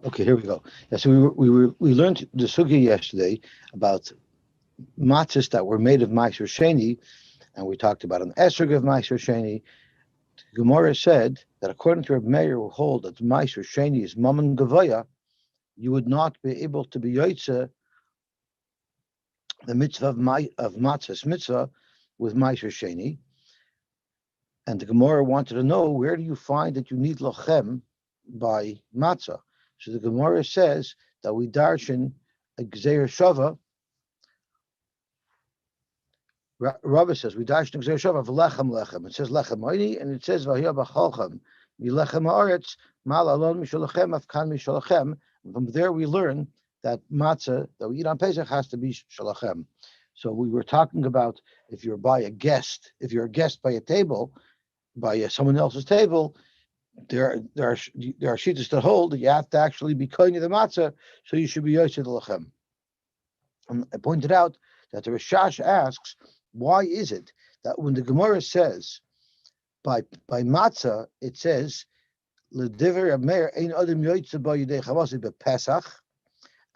Okay, here we go. Yeah, so we learned the sugya yesterday about matzahs that were made of Meiser Sheni, and we talked about an esrog of Meiser Sheni. Gemara said that according to Reb Meir, who hold that Meiser Sheni is Mammon Gavoya, you would not be able to be Yotze the mitzvah of matzahs mitzvah with Meiser Sheni. And the Gemara wanted to know, where do you find that you need lochem by matzah? So the Gemara says that we darshan a gzeir shava. Rabbi says we darshan a gzeir shava of lechem lechem. It says lechem oini, and it says v'hiyah b'cholchem milechem haaretz mal alon mishalachem afkan mishalachem. From there we learn that matzah that we eat on Pesach has to be shalachem. So we were talking about if you're a guest by a table, by someone else's table, there are shittas that hold that you have to actually be koine the matzah, so you should be yosed lachem. And I pointed out that the Rishash asks, why is it that when the Gemara says by matzah it says l'diver ameir ein adam yotze ba yidei chavasi bePesach,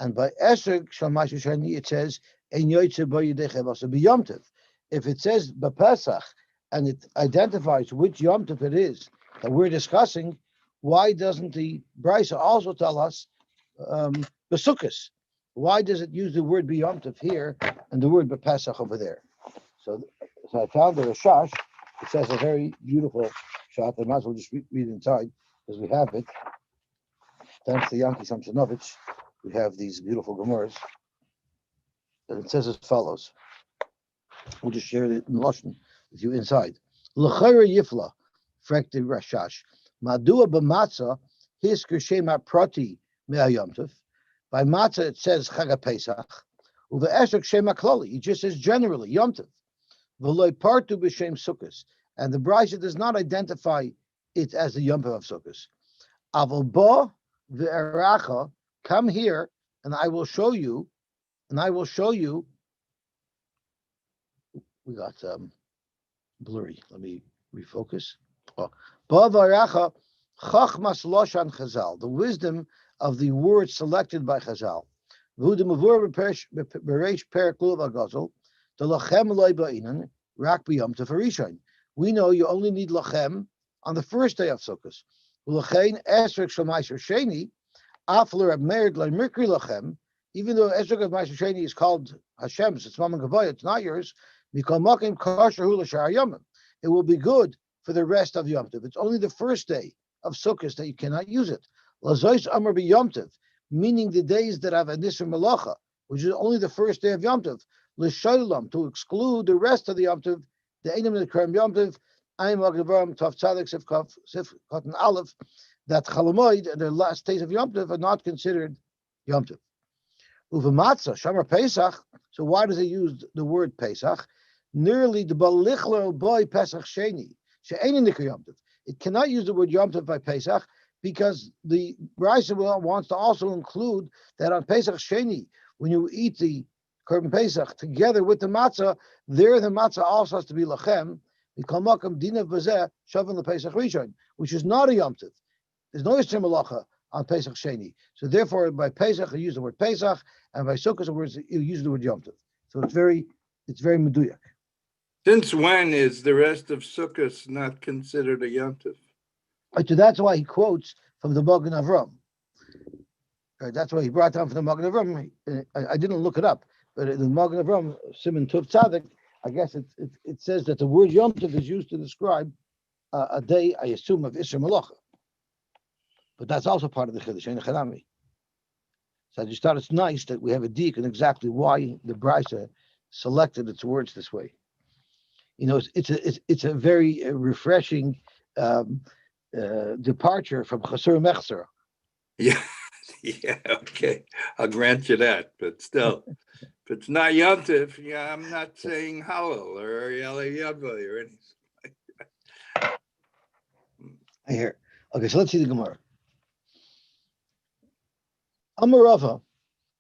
and by esrog shal ma'aser sheni it says ein yotze ba yidei chavasi b'yom tov. If it says bePesach and it identifies which Yom Tov it is that we're discussing, why doesn't the Brisa also tell us Besukkos? Why does it use the word Yom Tov here and the word Bepesach over there? So I found the Rashash. It says a very beautiful shot. I might as well just read inside because we have it. Thanks to Yanki Samsonovich, we have these beautiful Gemaras. And it says as follows. We'll just share it in Lashon with you inside. L'chayra yifla, frekti Rashash. Madua b'matzah his shema prati me'ayom tov. By matzah it says Chag Pesach. Uve esrog shema klali. It just says generally Yom Tov. V'loy partu b'shem Sukkos. And the Brisa does not identify it as the Yom Tov of Sukkos. Aval bo ve'eracha. Come here, and I will show you. We got blurry. Let me refocus. The wisdom of the word selected by Chazal. We know you only need lachem on the first day of Sukkot. Even though esrog of Meiser Sheni is called Hashem's, it's Mammon Gavoya, it's not yours. It will be good for the rest of Yom Tov. It's only the first day of Sukkot that you cannot use it. Lazois Amar be Yom Tov, meaning the days that have a Nisr Malacha, which is only the first day of Yom Tov. L'sholam, to exclude the rest of the Yom Tov, the Einim of the Kerem Yom Tov, Ayim Agavarim Tov Tzadik Sif Cotton Aleph, that Chalamoid and the last days of Yom Tov are not considered Yom Tov. Uva Matzah Shamar Pesach. So why does it use the word Pesach? Nearly the Balichler boy Pesach Sheni. It cannot use the word Yom Tov by Pesach because the Brisa wants to also include that on Pesach Sheni, when you eat the Korban Pesach together with the matzah, there the matzah also has to be lachem. Which is not a Yom Tov. There's no Yisrael Malacha on Pesach Sheni. So therefore, by Pesach you use the word Pesach, and by Sukkot you use the word Yom Tov. So it's very meduyak. Since when is the rest of Sukkot not considered a Yom Tov? So that's why he quotes from the Magen Avram. That's why he brought down from the Magen Avram. I didn't look it up, but in the Magen Avram, Simon Tov Tzadik, I guess it says that the word Yom Tov is used to describe a day, I assume, of Isra Malacha. But that's also part of the Chiddush Ein Chanami. So I just thought it's nice that we have a dik and exactly why the Brisa selected its words this way. You know, it's a very refreshing departure from Chasur Mechzer. Yeah, okay, I'll grant you that. But still, if it's not Yom Tov, yeah, I'm not saying Hallel or Yalei Yadvay or anything like that. I hear. Okay, so let's see the Gemara. Amarava.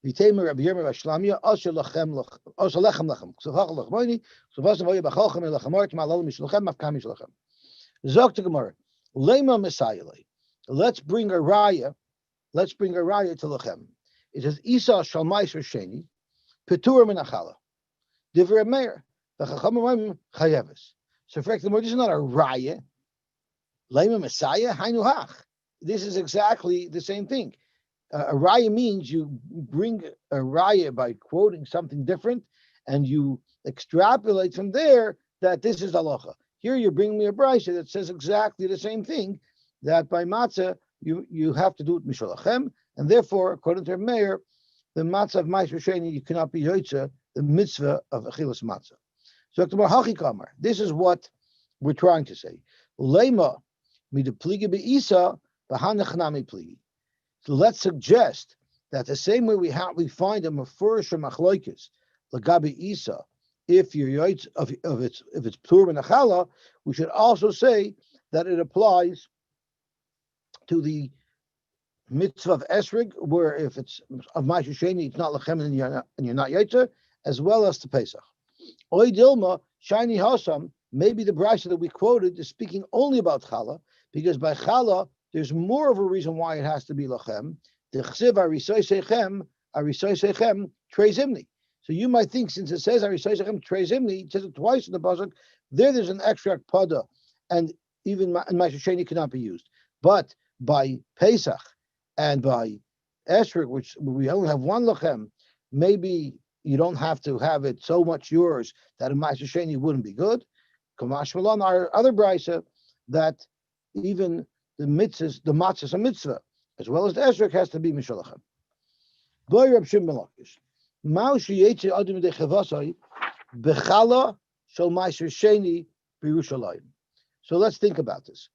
V'teimer Rabbi Yirmiyah Bashlamia Asher Lachem Lachem Ksuvach Lachmoini Ksuvach Zavoya Bacholchem Lachamort Ma'alol Mishlachem Mafkam Mishlachem Zok to Gemara Lema Messiah. Let's bring a raya let's bring a raya to lechem. It says Isa shal ma'aser sheni petur min achala. Divrei meir the chachamim chayeves. So, for example, this is not a raya. Lema Messiah hainu hach. This is exactly the same thing. A raya means you bring a raya by quoting something different, and you extrapolate from there that this is halacha. Here you're bringing me a brayso that says exactly the same thing, that by matzah you have to do it mishalachem, and therefore, according to Meir, the matzah of ma'aser sheni you cannot be yotze the mitzvah of achilas matzah. So this is what we're trying to say. Ulema midepliga beisa b'hanachnami pligi. So let's suggest that the same way we find a mafurish or machloikis lagabi isa, if you're yoitz if it's pur benachala, we should also say that it applies to the mitzvah of esrig, where if it's of ma'aser sheni, it's not lechem and you're not yaitzer, as well as to Pesach. Oy dilma shiny hasam. Maybe the brayso that we quoted is speaking only about challah, because by challah there's more of a reason why it has to be lachem. The chsiv arisoy sechem trei zimni. So you might think, since it says arisoy sechem trei zimni, it says it twice in the pasuk, there's an extra pada, and even ma'aser sheni cannot be used. But by Pesach and by Esrog, which we only have one lachem, maybe you don't have to have it so much yours that a ma'aser sheni wouldn't be good. Kamash Malon, our other brayso, that even the mitzvahs, the matzah is a mitzvah, as well as the esrog has to be mishalachem. Boy Reb Shimon ben Lakish, Mao sheyetze adam dechavasai bechala shel ma'aser sheni b'Yerushalayim. So let's think about this.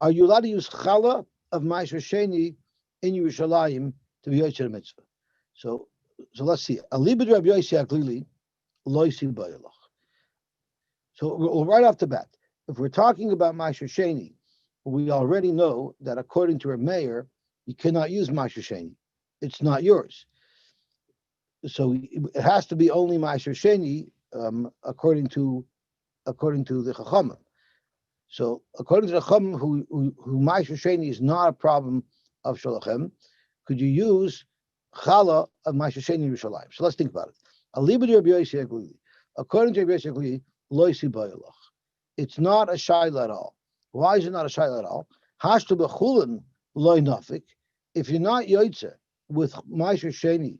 Are you allowed to use chala of ma'aser sheni in Yerushalayim to be yotze the mitzvah? So let's see. Alibid Reb Yosy Aglili. So right off the bat, if we're talking about ma'aser sheni, we already know that according to a mayor, you cannot use ma'aser sheni. It's not yours. So it has to be only ma'aser sheni according to the chachamim. So according to the chachamim, who ma'aser sheni is not a problem of shalachem, could you use chala of ma'aser sheni in Yerushalayim? So let's think about it. According to Rabbi Yosy, it's not a shayla at all. Why is it not a shayla at all? Hashtu b'chulin loy nafik. If you're not yotze with ma'aser sheni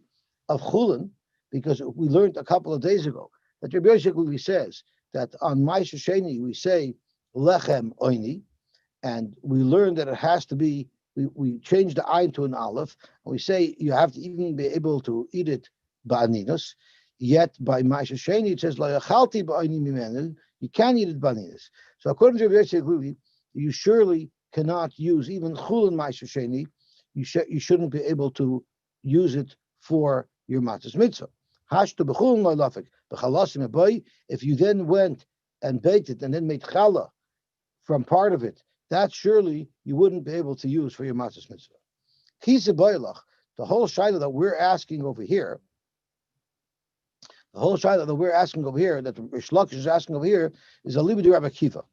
of chulin, because we learned a couple of days ago that Rabbi Yosy says that on ma'aser sheni we say lechem oini, and we learned that it has to be, we change the ayin to an aleph, and we say you have to even be able to eat it ba'aninos. Yet by ma'aser sheni it says la yachalti ba'ani mimenu, you can't eat it ba'aninos. So according to Rabbi Yosy, you surely cannot use even chulin ma'aser sheni. You shouldn't be able to use it for your matzah's mitzvah. Hashtu b'chulin lo lafik b'chalasim aboy. If you then went and baked it and then made challah from part of it, that surely you wouldn't be able to use for your matzah's mitzvah. Kisa boilach, the whole shayla that we're asking over here. The whole shayla that we're asking over here, that Rish Lakish is asking over here, is a libid Rabbi Akiva.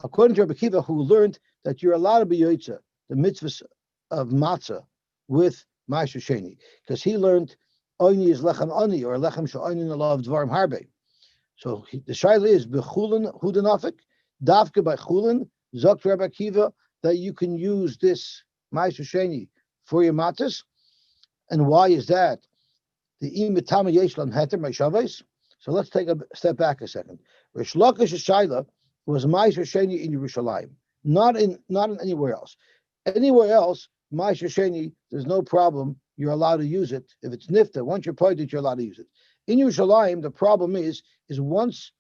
According to Rabbi Akiva, who learned that you're allowed to be yotze the mitzvahs of matzah with ma'aser sheni, because he learned oini is lechem oni, or lechem she'oini in the law of dvarim harbe. So the shayla is bechulin hudanafik, davke by chulin zok Rabbi Akiva, that you can use this ma'aser sheni for your matzahs. And why is that? The imitama yeshlan heter ma'shavos. So let's take a step back a second. Rish Lakish's shayla was ma'aser sheni in Yerushalayim, not in anywhere else. Anywhere else, ma'aser sheni, there's no problem. You're allowed to use it. If it's nifta, once you're pointed, you're allowed to use it. In Yerushalayim, the problem is once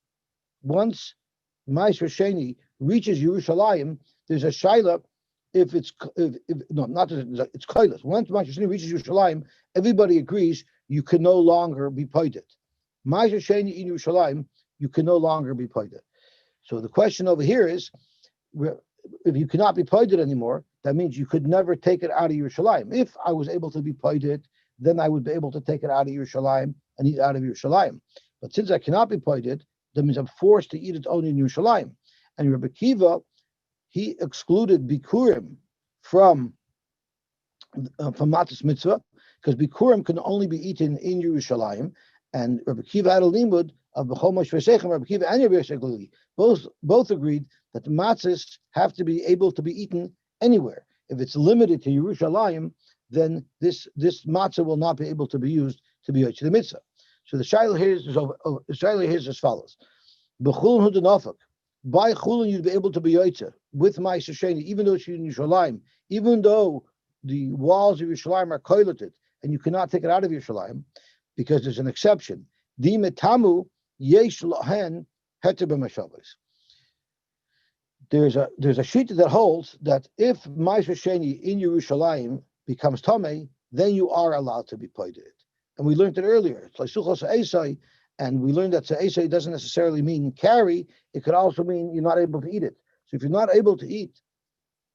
ma'aser sheni reaches Yerushalayim, there's a shayla. If it's koilas. Once ma'aser sheni reaches Yerushalayim, everybody agrees you can no longer be pointed. Ma'aser sheni in Yerushalayim, you can no longer be pointed. So the question over here is, if you cannot be pointed anymore, that means you could never take it out of Yerushalayim. If I was able to be pointed, then I would be able to take it out of Yerushalayim and eat out of Yerushalayim. But since I cannot be pointed, that means I'm forced to eat it only in Yerushalayim. And Rabbi Akiva, he excluded bikurim from matzahs mitzvah, because bikurim can only be eaten in Yerushalayim, and Rabbi Kiva had a limud of b'chol moshe v'seichem. Rabbi Kiva and Rabbi Yosy both agreed that the matzahs have to be able to be eaten anywhere. If it's limited to Yerushalayim, then this matzah will not be able to be used to be Yosy the mitzvah. So the shaila here is as follows: B'chulun hu denafak. By chulun you'd be able to be Yosy with Ma'aser Sheni, even though it's in Yerushalayim, even though the walls of Yerushalayim are koilated, and you cannot take it out of Yerushalayim, because there's an exception. Di metamu yesh lahen heter b'mashavos. There's a shita that holds that if Ma'aser Sheni in Yerushalayim becomes tamei, then you are allowed to be paid it. And we learned it earlier. It's like suchos eisai, and we learned that eisai doesn't necessarily mean carry. It could also mean you're not able to eat it. So if you're not able to eat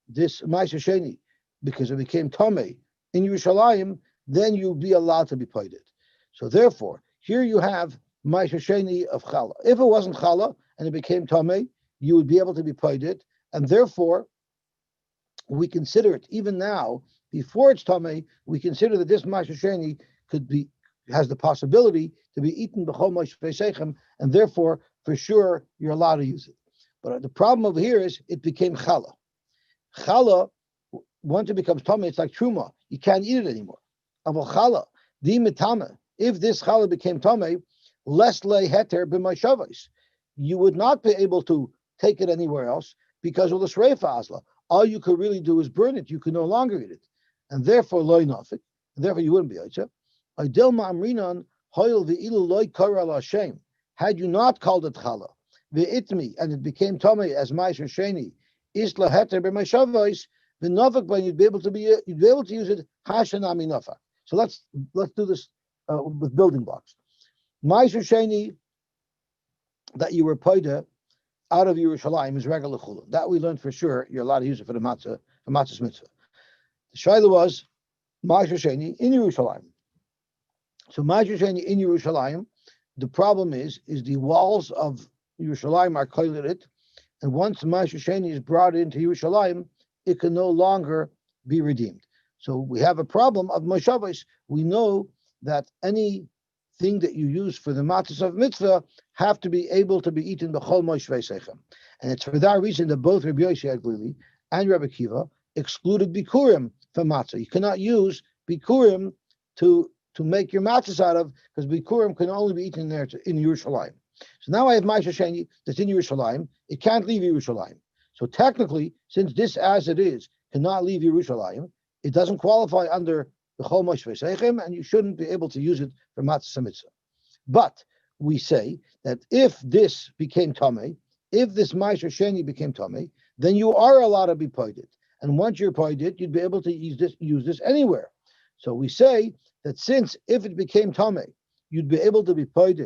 this Ma'aser Sheni because it became tamei in Yerushalayim, then you'll be allowed to be paid it. So therefore, here you have Ma'aser Sheni of challah. If it wasn't challah and it became tamei, you would be able to be paid it, and therefore we consider it even now. Before it's tamei, we consider that this Ma'aser Sheni has the possibility to be eaten b'chol moshe v'seichem, and therefore for sure you're allowed to use it. But the problem over here is it became challah. Challah, once it becomes tamei, it's like truma. You can't eat it anymore. Aval challah, di mitame. If this challah became tamei, les le heter b'mashavos, you would not be able to take it anywhere else because of the shreifa asla. All you could really do is burn it. You could no longer eat it, and therefore loy nafik. Therefore, you wouldn't be Yosy. Idil ma'amrinan hoil ve'ilu loy kara l'Hashem. Had you not called it challah, ve'itmi, and it became tamei as Ma'aser Sheni, isla heter b'mashavos, the nafik, but you'd be able to use it hashanami nafak. So let's do this with building blocks. Ma'aser Sheni that you were paid out of Yerushalayim is regular chulun. That we learned for sure. You're allowed to use it for the matzahs mitzvah. The shaila was Ma'aser Sheni in Yerushalayim. So Ma'aser Sheni in Yerushalayim, the problem is the walls of Yerushalayim are koilated, and once Ma'aser Sheni is brought into Yerushalayim, it can no longer be redeemed. So we have a problem of mashavos. We know that anything that you use for the matzahs of mitzvah have to be able to be eaten b'chol moshe v'seichem. And it's for that reason that both Rabbi Yosy and Rabbi Kiva excluded bikurim from matzah. You cannot use bikurim to make your matzahs out of, because bikurim can only be eaten there in Yerushalayim. So now I have Ma'aser Sheni that's in Yerushalayim. It can't leave Yerushalayim. So technically, since this as it is cannot leave Yerushalayim, it doesn't qualify under the Chol Moshe V'Seichem, and you shouldn't be able to use it for Matzah Mitzvah. But we say that if this became tamei, if this Ma'aser Sheni became tamei, then you are allowed to be paid. And once you're paid, you'd be able to use this anywhere. So we say that since if it became tamei, you'd be able to be paid,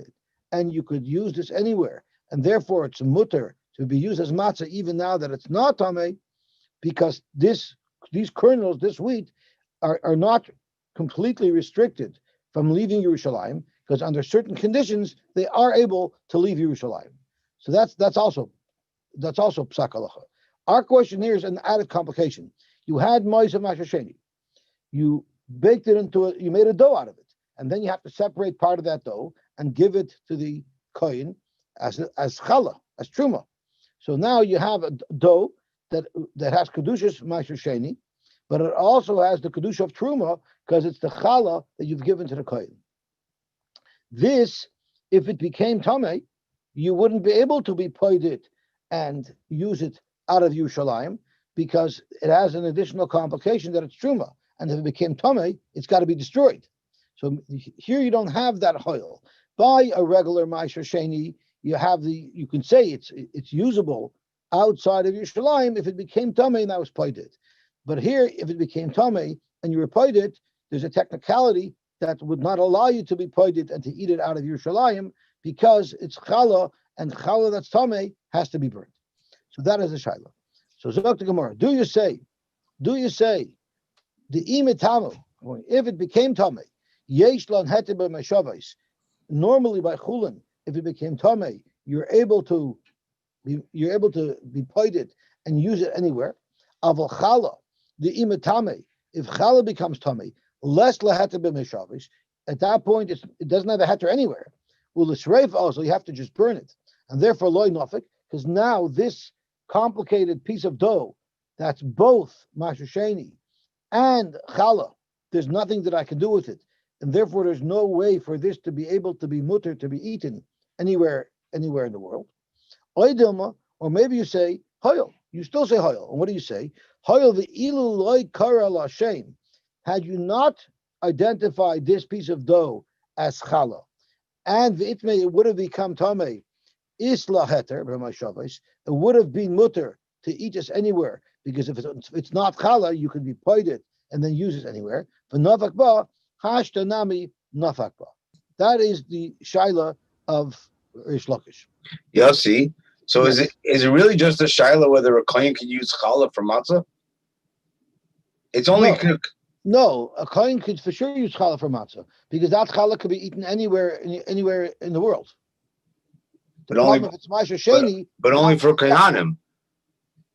and you could use this anywhere, and therefore it's mutter to be used as matzah even now that it's not tamei, because these kernels, this wheat, are not completely restricted from leaving Yerushalayim, because under certain conditions they are able to leave Yerushalayim. So that's also psak halacha. Our question here is an added complication. You had Ma'aser Sheni, you baked it you made a dough out of it, and then you have to separate part of that dough and give it to the kohen as challah, as truma. So now you have a dough that has kedushas Ma'aser Sheni, but it also has the kedusha of truma because it's the challah that you've given to the kohen. This, if it became tamei, you wouldn't be able to be paid it and use it out of Yerushalayim because it has an additional complication that it's truma, and if it became tamei, it's got to be destroyed. So here you don't have that hoil. By a regular Ma'aser Sheni, you can say it's usable outside of Yerushalayim if it became tamei and that was paid it. But here, if it became tamei and you were paid it, there's a technicality that would not allow you to be paid it and to eat it out of Yerushalayim because it's challah, and challah that's tamei has to be burnt. So that is the shaila. So Zok the Gemara, do you say the imitamu, if it became tamei, yesh lan heter b'mashavos, normally by chulin, if it became tamei, you're able to be paid it and use it anywhere. Aval chala, the imatame, if chala becomes tummy, less laheter b'mishavish, at that point it doesn't have a heter anywhere. Well, the shreif also, you have to just burn it. And therefore loy nofik, because now this complicated piece of dough that's both mashasheni and challah, there's nothing that I can do with it. And therefore there's no way for this to be able to be mutter, to be eaten anywhere in the world. Oidilma, or maybe you say hoyel. You still say hoyel. And what do you say? Hoyel the ilu loy kara lashem. Had you not identified this piece of dough as challah, and the itme, it would have become tamei, isla heter b'mashavos, it would have been mutter to eat this anywhere, because if it's not challah, you could be poided and then use it anywhere. For nafak ba, hashta nami nafak ba. That is the shaila of Rish Lakish. Yossi, so Yes. is it really just a shaila whether a kohen can use challah for matzah? It's only No, a kohen could for sure use challah for matzah, because that challah could be eaten anywhere in the world. but only If it's Masha Sheni, but only for kohanim.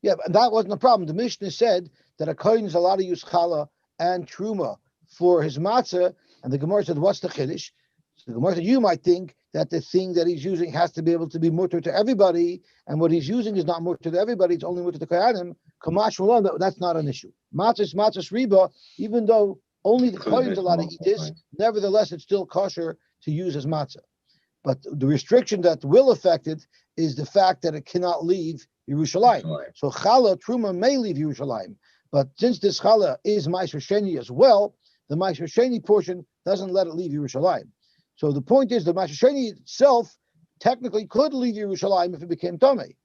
Yeah, but that wasn't the problem. The Mishnah said that a kohen is allowed to use challah and truma for his matzah, and the Gemara said, "What's the chiddush?" So the Gemara said, "You might think that the thing that he's using has to be able to be mutter to everybody, and what he's using is not mutter to everybody; it's only mutter to kohanim." Kamash Malon, that's not an issue. Matzah's riba, even though only the kohen is allowed to eat this, nevertheless, it's still kosher to use as matzah. But the restriction that will affect it is the fact that it cannot leave Yerushalayim. So challah, truma may leave Yerushalayim. But since this challah is Ma'aser Sheni as well, the Ma'aser Sheni portion doesn't let it leave Yerushalayim. So the point is the Ma'aser Sheni itself technically could leave Yerushalayim if it became Tomei.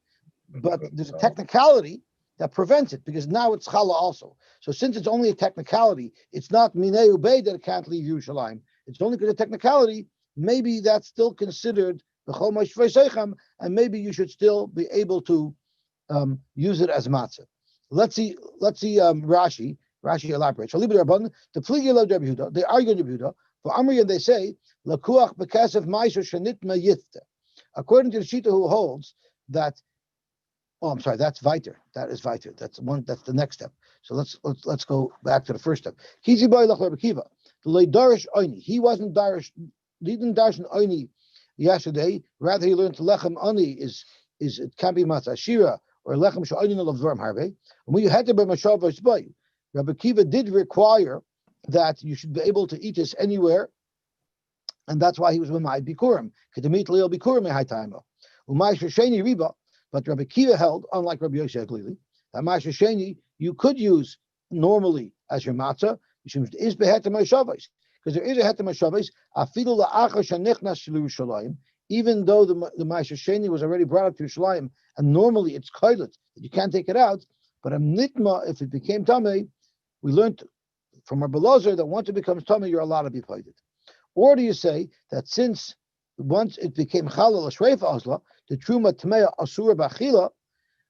But there's a technicality that prevents it, because now it's challah also. So since it's only a technicality, it's not Minei Ubei that it can't leave Yerushalayim. It's only because of technicality. Maybe that's still considered the Chol Ma'ashvei Seichem, and maybe you should still be able to use it as matzah. Let's see. Rashi elaborates. So the pligi lo Rabbi Yehuda. They argue in Rabbi Yehuda. For Amri, and they say lakuach bekasef ma'aser shenitma yifta. According to the Shita, who holds that. Oh, I'm sorry. That's Viter. That is Viter. That's one. That's the next step. So let's go back to the first step. Kizi boy lach Rabbi Kiva. The leidarish oini. He wasn't darish. He didn't dash an oini yesterday. Rather, he learned to lechem oni is it can't be matzah shira or lechem she'oini of dvarim harve. And when you had to be mashavos boy, Rabbi Kiva did require that you should be able to eat this anywhere, and that's why he was b'ma'id bikurim. Kedemit leil bikurim me'haytaimo. U'ma'asher sheni riba. But Rabbi Kiva held, unlike Rabbi Yosy Aglili, that ma'asher sheni you could use normally as your matzah. Is beheter mashavos. Because there is a heter mashavos, afilu la'achar shenichnas l'Yerushalayim, even though the Ma'aser Sheni was already brought up to Yerushalayim, and normally it's koilet, that you can't take it out, but a nitma, if it became tamei, we learned from Rabbi Elazar that once it becomes tamei, you're allowed to be koilet. Or do you say that since once it became chalal l'shreif azla, the truma tamei asura b'achila,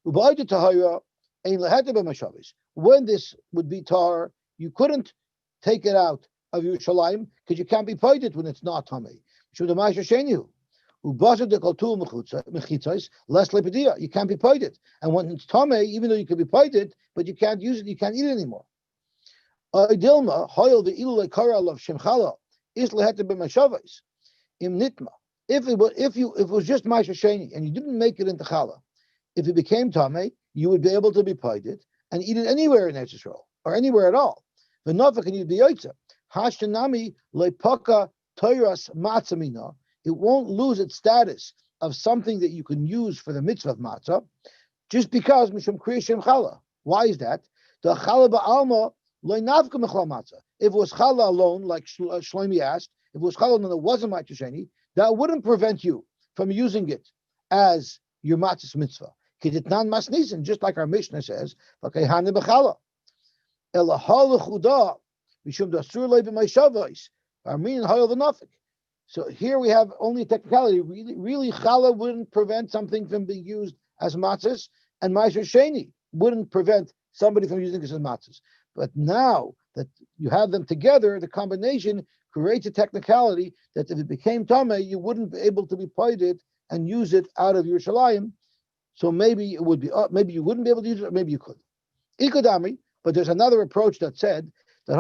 u'ba'ayda tahara ein leheter b'mashavos. When this would be tar, you couldn't take it out of Yerushalayim, because you can't be poided when it's not tamei. Should the Ma'aser Sheni ubasad the kaltul mechitzos less lepedia, you can't be poided. And when it's tamei, even though you can be poided, but you can't use it, you can't eat it anymore. Dilma hoyel the ilu lekara of shemchala is leheter b'mashavos im nitma. If it was just Ma'aser Sheni and you didn't make it into challah, if it became tamei, you would be able to be poided and eat it anywhere in Eretz Yisrael or anywhere at all. The nafak can you be yoytza. Hashtanami lepaka toiras matzamina. It won't lose its status of something that you can use for the mitzvah of matzah, just because mishum kriyashem challah. Why is that? The challah ba'alma loynavka mechla matzah. If it was challah alone, like Shlomi asked, if it was challah and it wasn't Ma'aser Sheni, that wouldn't prevent you from using it as your matzah's mitzvah. Kiditnan masnisen, just like our Mishnah says, v'kehane b'challah. Elahal chudah. So here we have only a technicality. Really, challah wouldn't prevent something from being used as matzahs, and Ma'aser Sheni wouldn't prevent somebody from using this as matzahs. But now that you have them together, the combination creates a technicality that if it became tamei, you wouldn't be able to be poided and use it out of Yerushalayim. So maybe it would be, maybe you wouldn't be able to use it, or maybe you could. Ikodami, but there's another approach that said that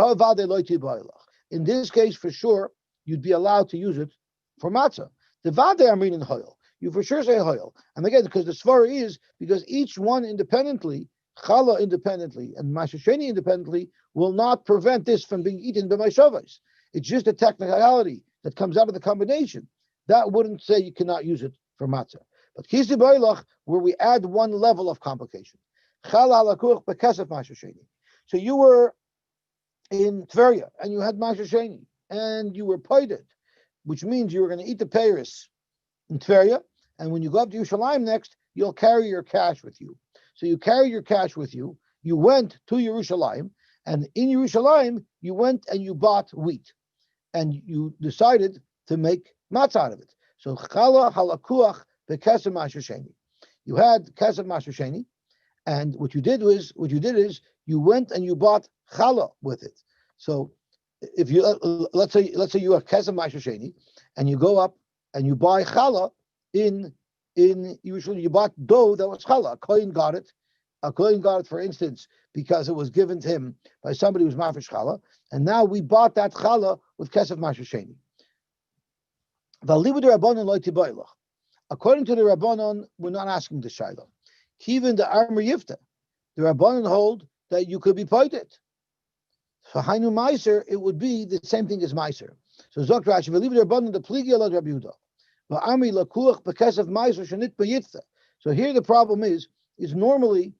in this case, for sure, you'd be allowed to use it for matzah. The vade amrin in hoil, you for sure say hoil. And again, because the svara is because each one independently, challah independently and mashasheni independently, will not prevent this from being eaten by my shavais. It's just a technicality that comes out of the combination. That wouldn't say you cannot use it for matzah. But kisi bailach, where we add one level of complication. So you were in Tveria and you had mashasheni and you were poided, which means you were going to eat the peiros in Tveria, and when you go up to Yerushalayim next, you'll carry your cash with you. So you carry your cash with you. You went to Yerushalayim, and in Yerushalayim, you went and you bought wheat, and you decided to make matzah out of it. So chala halakuach bekesem mashasheni. You had kesem mashasheni, and what you did is you went and you bought challah with it. So if you let's say you have kesem mashasheni, and you go up and you buy challah in usually you bought dough that was challah. A kohen got it, for instance, because it was given to him by somebody who was mafresh challah, and now we bought that challah with kesef mashasheni. According to the Rabbanon, we're not asking the shayla. Even the Amr Yifta, the Rabbanon hold that you could be poited. So Hainu Meiser, it would be the same thing as Meiser. So Zok Rashi, believe the Rabbanon the pligi alad Rabbi Yehuda. Va'ami lakuach bekesef Meiser shenit b'yitza. So here the problem is normally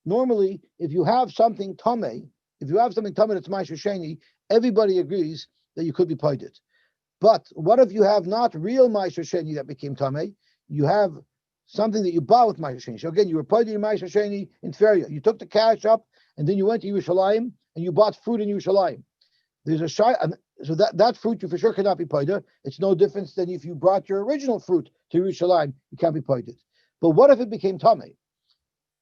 if you have something tamei, that's Meiser Sheni, everybody agrees that you could be poited. But what if you have not real Meiser Sheni that became tamei? You have something that you bought with Meiser Sheni. So again, you were poited in Meiser Sheni in Tveria. You took the cash up and then you went to Yerushalayim and you bought fruit in Yerushalayim. There's a shy, so that fruit you for sure cannot be poided. It's no difference than if you brought your original fruit to Yerushalayim, you can't be poided. But what if it became tamei?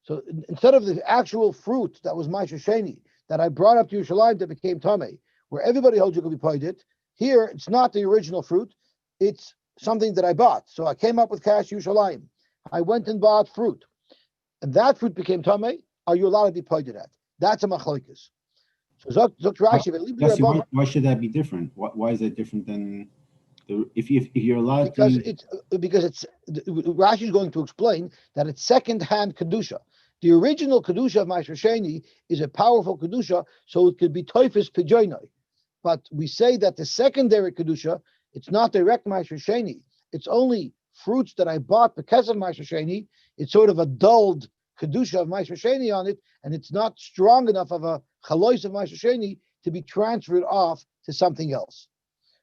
So instead of the actual fruit that was Meiser Sheni that I brought up to Yerushalayim that became tamei, where everybody holds you could be poided, here it's not the original fruit, it's something that I bought. So I came up with cash Yerushalayim. I went and bought fruit, and that fruit became tamei. Are you allowed to be poided at? That's a machlokes. So Zok Rashi, why should that be different? Why is that different than if you're allowed because to? Because Rashi is going to explain that it's second-hand kedusha. The original kedusha of Meiser Sheni is a powerful kedusha, so it could be toifus pejoinoi. But we say that the secondary kedusha, it's not direct Meiser Sheni. It's only fruits that I bought because of Meiser Sheni. It's sort of a dulled kedusha of Meiser Sheni on it, and it's not strong enough of a chalois of Meiser Sheni to be transferred off to something else.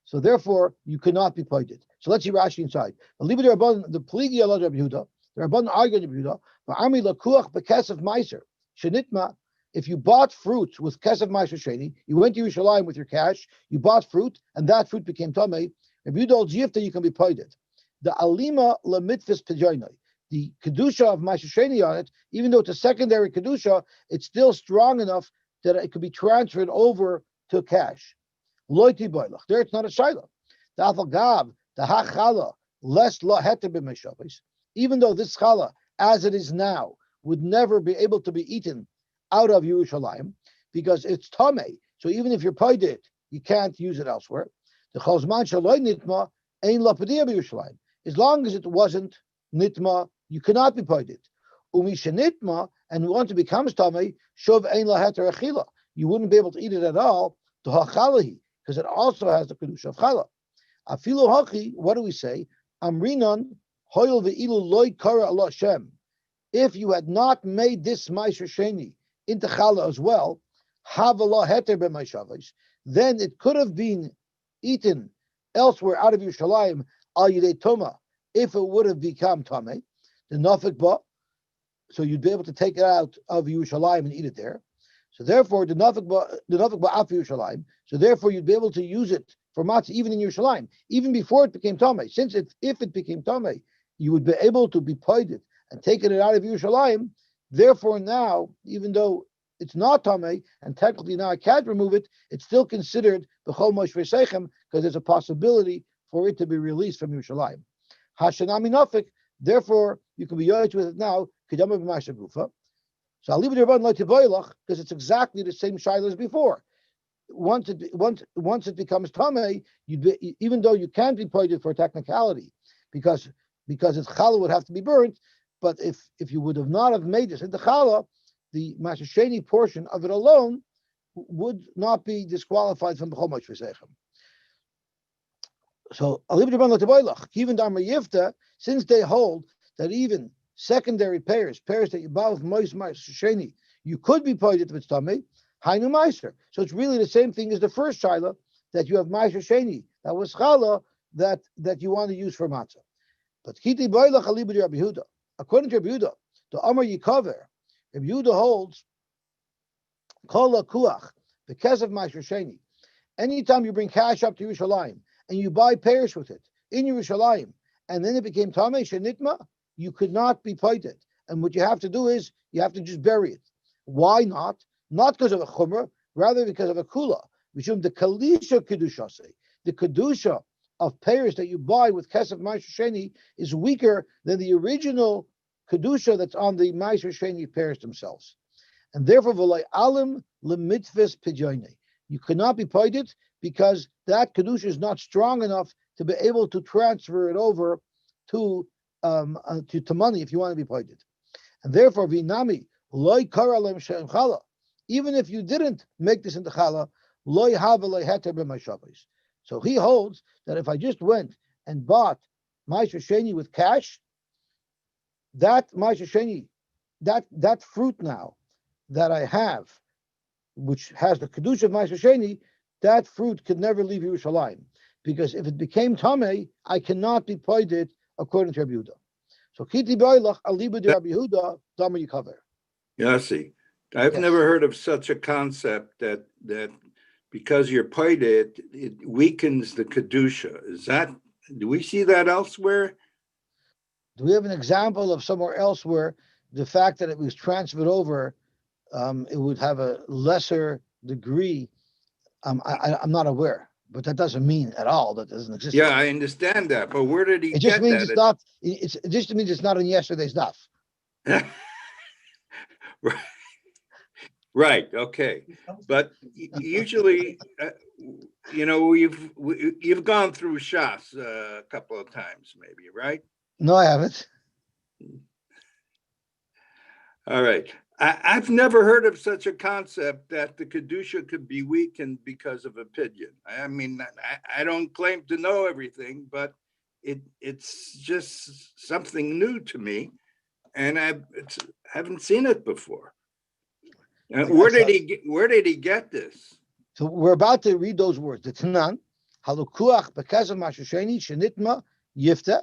So therefore, you cannot be pointed. So let's see Rashi inside. The pligi alad Rabbi Yehuda, the Rabbanon argued Rabbi Yehuda, va'ami lakuach bekesef meiser shenitma. If you bought fruit with kesef meiser sheni, you went to Yerushalayim with your cash, you bought fruit, and that fruit became tamei. Rabbi Yehuda holds yifta, you can be pointed. The alima lamitzvus pejoinoi, the kedusha of meiser sheni on it, even though it's a secondary kedusha, it's still strong enough that it could be transferred over to cash. Loiti boilach. There it's not a shayla. The afal gab, the hachala, less la heter b'meshavis. Even though this challah, as it is now, would never be able to be eaten out of Yerushalayim because it's tamei. So even if you're paid it, you can't use it elsewhere. The chazman shaloi nitma ein lapadia b'Yerushalayim. As long as it wasn't nitma, you cannot be paid it. Umishenitma, and once it becomes tamei, shov ein la heter achila. You wouldn't be able to eat it at all. To hachalahi, because it also has the kedusha of challah. Afilu hachi, what do we say? Amrinon hoyel ve'ilu loy kara Allah Shem. If you had not made this meiser sheni into challah as well, havala heter b'meishavos, then it could have been eaten elsewhere out of Yerushalayim al yidei toma, if it would have become tamei, the nafik ba, so you'd be able to take it out of Yerushalayim and eat it there. So therefore, the nafik ba'af Yerushalayim. So therefore, you'd be able to use it for matzah even in Yerushalayim, even before it became tamei. Since if it became tamei, you would be able to be poided and taken it out of Yerushalayim. Therefore, now, even though it's not tamei and technically now I can't remove it, it's still considered b'chol moshvei seichem because there's a possibility for it to be released from Yerushalayim. Hashanami nafik Therefore, you can be yoyed with it now. So I'll leave it because it's exactly the same shaila as before. Once it becomes tamei, even though you can't be pointed for technicality, because its challah would have to be burnt. But if you would have not have made this into challah, the mashasheni portion of it alone would not be disqualified from the chomosh v'seichem. So even Yifta, since they hold that even secondary pairs that you buy with mois mashasheni, you could be pointed if it's tamei. Hainu meiser. So it's really the same thing as the first shaila, that you have meiser sheni, that was challah, that you want to use for matzah. But kiti boilach alibud Rabbi Yehuda. According to Rabbi Yehuda, the Amar Yikaver, Rabbi Yehuda holds kol kuach, the kesef meiser sheni. Anytime you bring cash up to Yerushalayim and you buy pairs with it in Yerushalayim, and then it became tamei shenitma, you could not be pointed. And what you have to do is you have to just bury it. Why not? Not because of a chumrah, rather because of a kula. The kalisha kedushase, the kedusha of pairs that you buy with kesef ma'aser sheni is weaker than the original kedusha that's on the ma'aser sheni pairs themselves, and therefore v'lay alim lemitzvus pidyoinei. You cannot be pointed because that kedusha is not strong enough to be able to transfer it over to money if you want to be pointed, and therefore v'nami loy kara lem she'em chala. Even if you didn't make this into challah, loy have loy heter b'mashavos. So he holds that if I just went and bought ma'aser sheni with cash, that ma'aser sheni, that fruit now that I have, which has the kedusha of ma'aser sheni, that fruit could never leave Yerushalayim, because if it became tamei, I cannot be poided according to Rabbi Yehuda. So kiti boilach alibu de Rabbi Yehuda damer yikaver. Yosy, I've never heard of such a concept that because you're poided, it weakens the kedusha. Do we see that elsewhere? Do we have an example of somewhere else where the fact that it was transferred over, it would have a lesser degree? I'm not aware, but that doesn't mean at all that it doesn't exist. Yeah, I understand that, but where did he it just get means that? It's not. It just means it's not in yesterday's stuff. Right. Okay. But usually, you've gone through Shas a couple of times, maybe, right? No, I haven't. All right. I've never heard of such a concept that the kedusha could be weakened because of a pidyon. I mean, I don't claim to know everything, but it's just something new to me, and I haven't seen it before. Where did he get this? So we're about to read those words. The Tanan, halukuach b'kazav mashasheni shenitma yifta.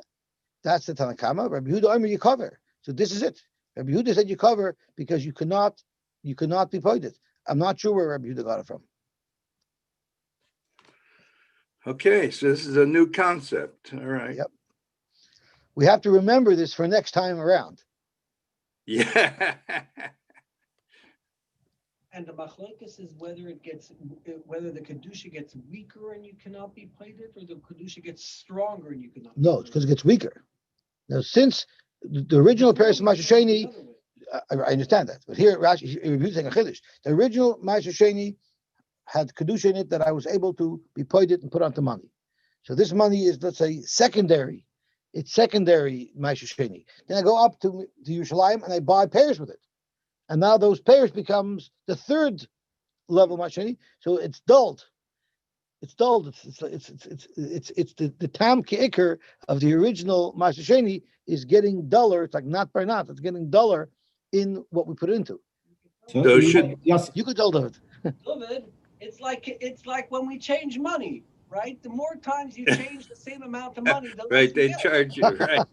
That's the Tanakama. Rabbi Yehuda Omer Yikaver. So this is it. Rabbi Yehuda said Yikaver because you cannot be pointed. I'm not sure where Rabbi Yehuda got it from. Okay, so this is a new concept. All right. Yep. We have to remember this for next time around. Yeah. And the machlokes is whether the kedusha gets weaker and you cannot be plated, or the kedusha gets stronger and you cannot. No, it's because it gets weaker. Now, since the original Paris Mashasheni, I understand that, but here Rashi is saying a chiddush. The original Mashasheni had kedusha in it that I was able to be poided and put onto money. So this money is, let's say, secondary. It's secondary Mashasheni. Then I go up to Yerushalayim and I buy pairs with it. And now those pairs becomes the third level masheni, so it's dulled. It's dulled. It's the tam ki'ikr of the original masheni is getting duller. It's like not by not. It's getting duller in what we put into. So you could tell David. David, it's like when we change money, right? The more times you change the same amount of money, the right? They charge you, right?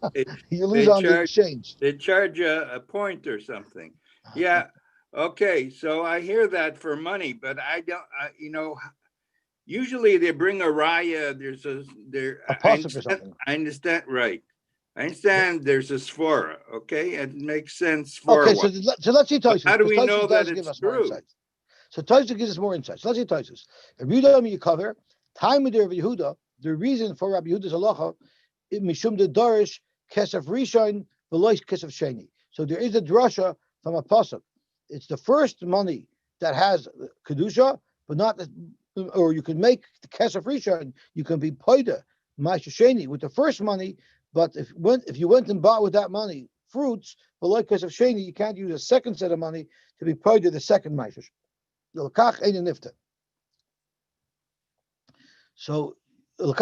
You lose on the exchange. They charge you a point or something. Yeah. Okay. So I hear that for money, but I don't. Usually they bring a raya. I understand. Right. I understand. There's a svara. Okay, it makes sense. Okay. So let's see Tosis. How do we know that it's true? So Tosis gives us more insights. Let's see Tosis. Rabbi Yehuda you cover time with Rabbi Yehuda. The reason for Rabbi Yehuda's halacha mishum de darish kesef rishon v'lois kesef sheni. So there is a drasha from a pasuk. It's the first money that has kedusha, but not or you can make the kesef rishon. You can be paida ma'aser sheni with the first money, but if you went and bought with that money fruits, v'lois kesef sheni, you can't use a second set of money to be paida the second ma'aser. L'kach ein nifta. So and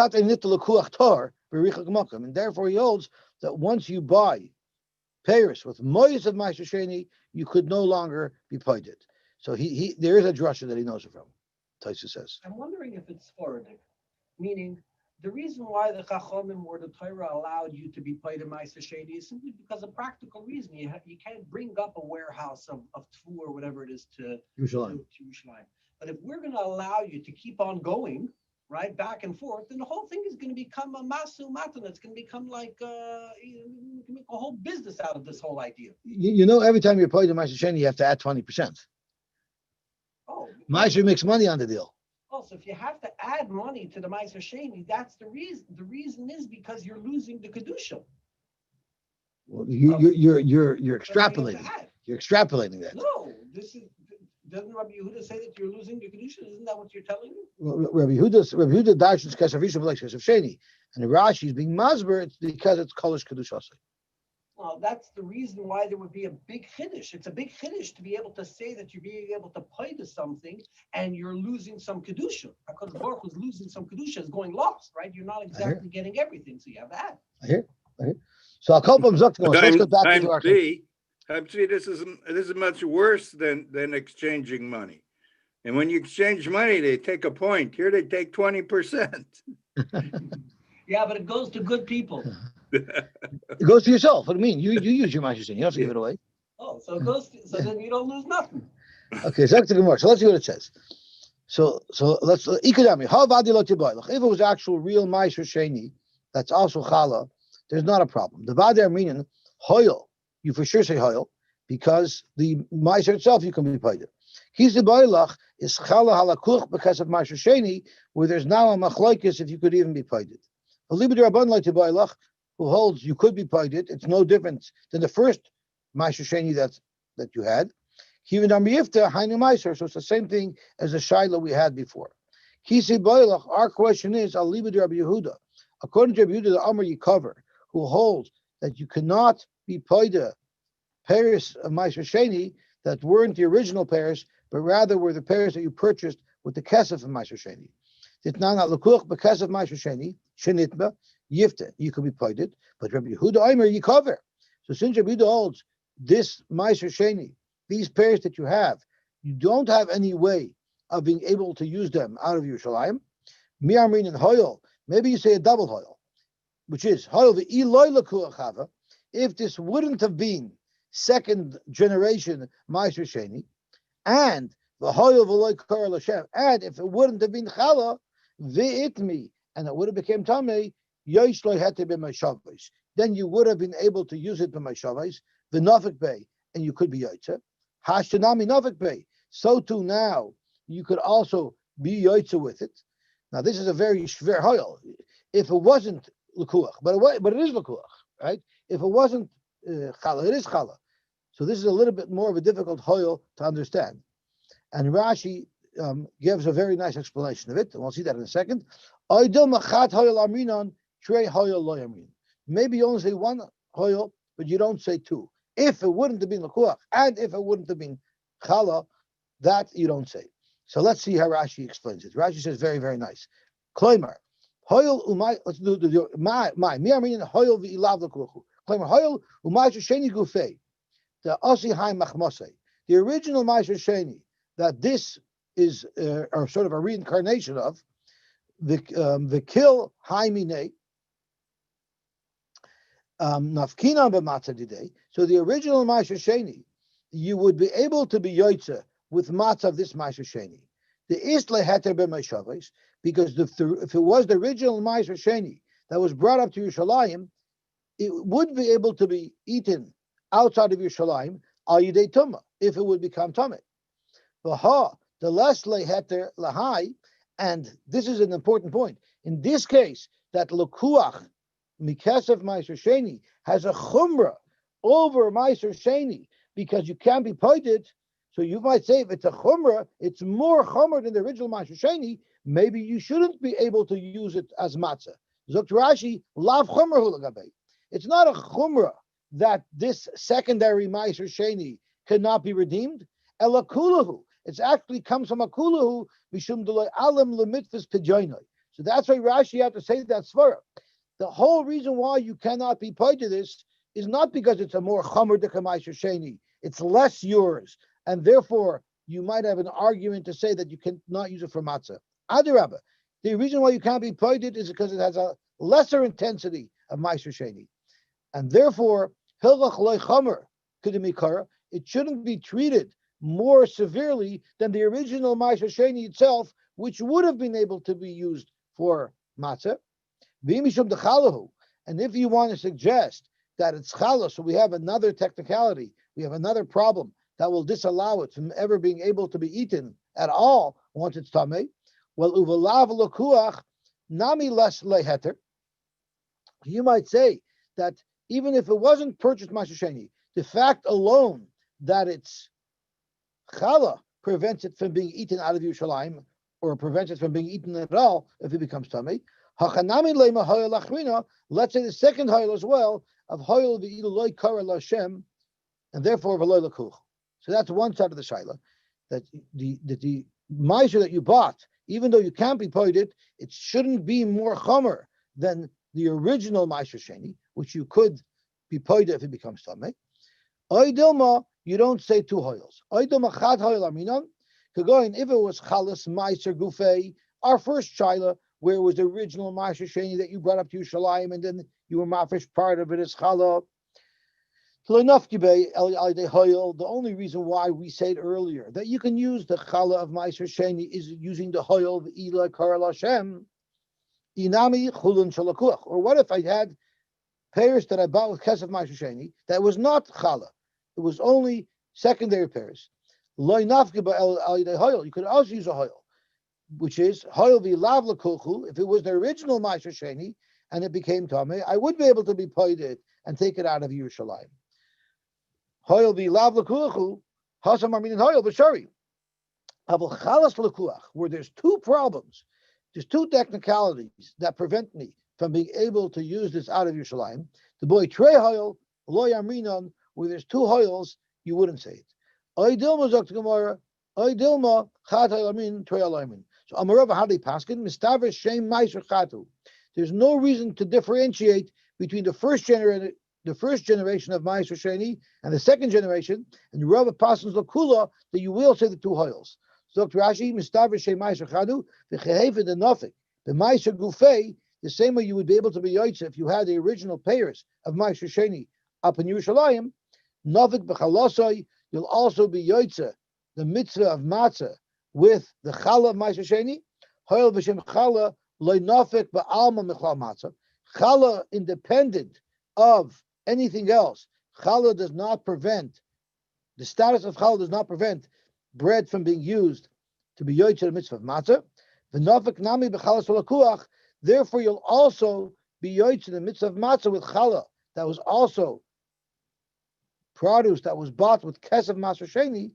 therefore he holds that once you buy Paris with moyes of Ma'aser Sheni, you could no longer be paided. So he there is a drasha that he knows it from. Taisa says. I'm wondering if it's Sporadic, meaning the reason why the Chachamim or the Torah allowed you to be paid in Ma'aser Sheni is simply because of practical reason. You can't bring up a warehouse of tfu or whatever it is to Yerushalayim. But if we're going to allow you to keep on going, right, back and forth, then the whole thing is going to become a masu matan. It's going to become like you can make a whole business out of this whole idea. You know, every time you're paid in Ma'aser Sheni, you have to add 20%. Oh, Ma'aser makes money on the deal. Oh, so if you have to add money to the Ma'aser Sheni, that's the reason. The reason is because you're losing the kedusha. Well, you're extrapolating. You're extrapolating that. No, this is. Doesn't Rabbi Yehuda say that you're losing the kedusha? Isn't that what you're telling me? Well, Rabbi Yehuda darshans kesef rishon v'lois kesef sheni, and Rashi is being masber. It's because it's kolish kedusha. Well, that's the reason why there would be a big chiddush. It's a big chiddush to be able to say that you're being able to pay to something and you're losing some kedusha. HaKadosh Baruch Hu is losing some kedusha, is going lost, right? You're not exactly getting everything, so you have that. I hear. So I'll call them Zaktimos. Let's go back to our. This is much worse than exchanging money. And when you exchange money, they take a point. Here they take 20%. Yeah, but it goes to good people. It goes to yourself. What do you mean? You use your Ma'aser Sheni. You don't have to give it away. Oh, so it goes. So then you don't lose nothing. Okay, so let's see what it says. So let's Ikadami. How about if it was actual real Ma'aser Sheni, that's also challah, there's not a problem. The Vadi meaning hoyel. You for sure say hoyel, because the Ma'aser itself you can be paid. Kisi Bailach is challah halakuch because of Ma'aser Sheni, where there's now a machlokes if you could even be paid. Libid Rabban like to Bailach, who holds you could be paid. It's no different than the first Ma'aser Sheni that you had. Kivin Amiyifta Hainu Ma'aser, so it's the same thing as the Shaila we had before. Kisi Bailach, our question is Al Libid Rabbi Yehuda. According to Rabbi Yehuda, the Amar Yikaver, who holds that you cannot be paid pairs of Ma'aser Sheni that weren't the original pairs, but rather were the pairs that you purchased with the kesef of Ma'aser Sheni. Titnana l'kuch b'kesef Ma'aser Sheni shenitba yifta. You can be paid, but Rabbi Yehuda Aimer you cover. So since Rabbi Yehuda holds this Ma'aser Sheni, these pairs that you have, you don't have any way of being able to use them out of Yerushalayim. Mi'armin and hoyel. Maybe you say a double hoyel, which is hoyel v'iloi l'kuach hava. If this wouldn't have been second generation Ma'aser Sheni, and the hoyel v'loi kar l'shem, and if it wouldn't have been challah v'itmi, and it would have become tamei, yosh lo had to be ma'shavos. Then you would have been able to use it by ma'shavos v'nafik bay, and you could be yotze. Hashtanami nafik bay. So too now you could also be yotze with it. Now this is a very shver hoyel. If it wasn't l'kuach, but it is l'kuach, right? If it wasn't challah, it is challah. So this is a little bit more of a difficult hoyel to understand. And Rashi gives a very nice explanation of it, and we'll see that in a second. Maybe you only say one hoyel, but you don't say two. If it wouldn't have been l'kuach, and if it wouldn't have been challah, that you don't say. So let's see how Rashi explains it. Rashi says very, very nice. Kloimer, hoyel umay. Let's do the my. Me I mean hoyel v'ilav l'kuach. Kloimer hoyel umay sheni gufei. The osi hai machmosei. The original Ma'aser Sheni that this is or sort of a reincarnation of the kill hai minei nafkina b'matzah today. So the original Ma'aser Sheni, you would be able to be yotze with matzah of this Ma'aser Sheni. The isle heter b'ma'shavos, because if it was the original Ma'aser Sheni that was brought up to Yerushalayim, it would be able to be eaten outside of Yerushalayim al yidei tumah, if it would become tumah. V'ha, the less leheter lahai, and this is an important point. In this case, that lekuach mikesef ma'aser sheni has a chumrah over ma'aser sheni because you can't be pointed. So you might say if it's a chumrah, it's more chumrah than the original ma'aser sheni. Maybe you shouldn't be able to use it as matzah. Zokt Rashi, lav chumrah hu l'gabei. It's not a chumrah that this secondary ma'aser sheni cannot be redeemed. Ela kulahu. It actually comes from a kulahu mishum d'loy alam lemitzvus pidyoinoi. So that's why Rashi had to say that svara. The whole reason why you cannot be paid to this is not because it's a more chamer de ma'aser sheni. It's less yours, and therefore you might have an argument to say that you cannot use it for matzah. Adirabba, the reason why you can't be paid it is because it has a lesser intensity of ma'aser sheni, and therefore hilchach loy chamer k'demikara. It shouldn't be treated more severely than the original ma'aser sheni itself, which would have been able to be used for matzah. And if you want to suggest that it's challah, so we have another technicality, we have another problem that will disallow it from ever being able to be eaten at all once it's tamei. Well, uvalav lokuach nami les leheter. You might say that even if it wasn't purchased ma'aser sheni, the fact alone that it's challah prevents it from being eaten out of Yerushalayim, or prevents it from being eaten at all if it becomes tamei. Let's say the second hoil as well of hoil v'iluloi kara l'Hashem, and therefore v'loi l'kuch. So that's one side of the shaila, that the ma'aser that you bought, even though you can't be paid it shouldn't be more chomer than the original ma'aser sheni, which you could be paid if it becomes tamei. Oidilma, you don't say two hoils. Oidilma chad hoil aminon. Kagoin, if it was chalas ma'aser gufei, our first shaila, where it was the original ma'aser sheni that you brought up to Yerushalayim, and then you were mafish part of it as challah. The only reason why we said earlier that you can use the challah of ma'aser sheni is using the hoil of ila kara l'Hashem. Inami chulun shalakuach. Or what if I had pairs that I bought with kesef ma'aser sheni that was not challah? It was only secondary pairs. Lo nafke ba'al hoil. You could also use a hoil, which is hoil v'lav l'kuchu. If it was the original ma'aser sheni and it became tamei, I would be able to be paid it and take it out of Yerushalayim. Hoil v'lav l'kuchu hasam armin hoil b'shari. Aval chalas l'kuach, where there's two problems, there's two technicalities that prevent me from being able to use this out of Yerushalayim. The boy trey hoil lo yamrinon, where there's two hoils, you wouldn't say it. Oidilma zok gemara. Oidilma chat ha'lamin trei ha'lamin. So Amarava, how they paskin mistaver shem ma'aser chatu. There's no reason to differentiate between the first generation of ma'aser sheni and the second generation, and you Rava pasins lakula that you will say the two hoils. So Rashi mistaver shem ma'aser chatu v'chehevet enofik the ma'aser gufei, the same way you would be able to be yoytze if you had the original payers of ma'aser sheni up in Yerushalayim. Nofik b'chalasoi, you'll also be yoytze the mitzvah of matzah with the challah of ma'aser sheni. Hoil v'shem challah loy nafik ba'alma mechlal matzah. Challah, independent of anything else, challah does not prevent, the status of challah does not prevent bread from being used to be yoytze the mitzvah of matzah. V'nafik nami b'challah solakuach. Therefore, you'll also be yoytze the mitzvah of matzah with challah that was also produce that was bought with kesef ma'aser sheni.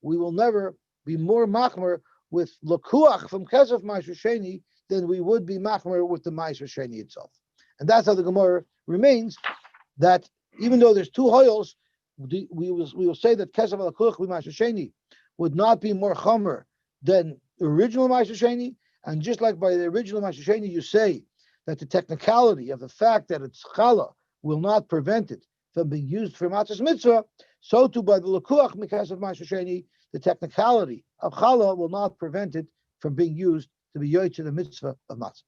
We will never be more machmer with lakuach from kesef ma'aser sheni than we would be machmer with the ma'aser sheni itself. And that's how the Gemara remains, that even though there's two hoils, we will say that kesef lakuach ma'aser sheni would not be more chomer than the original ma'aser sheni. And just like by the original ma'aser sheni, you say that the technicality of the fact that it's challah will not prevent it from being used for matzah's mitzvah, so too by the lakuach mikasef ma'aser sheni, the technicality of challah will not prevent it from being used to be yoytze the mitzvah of matzah.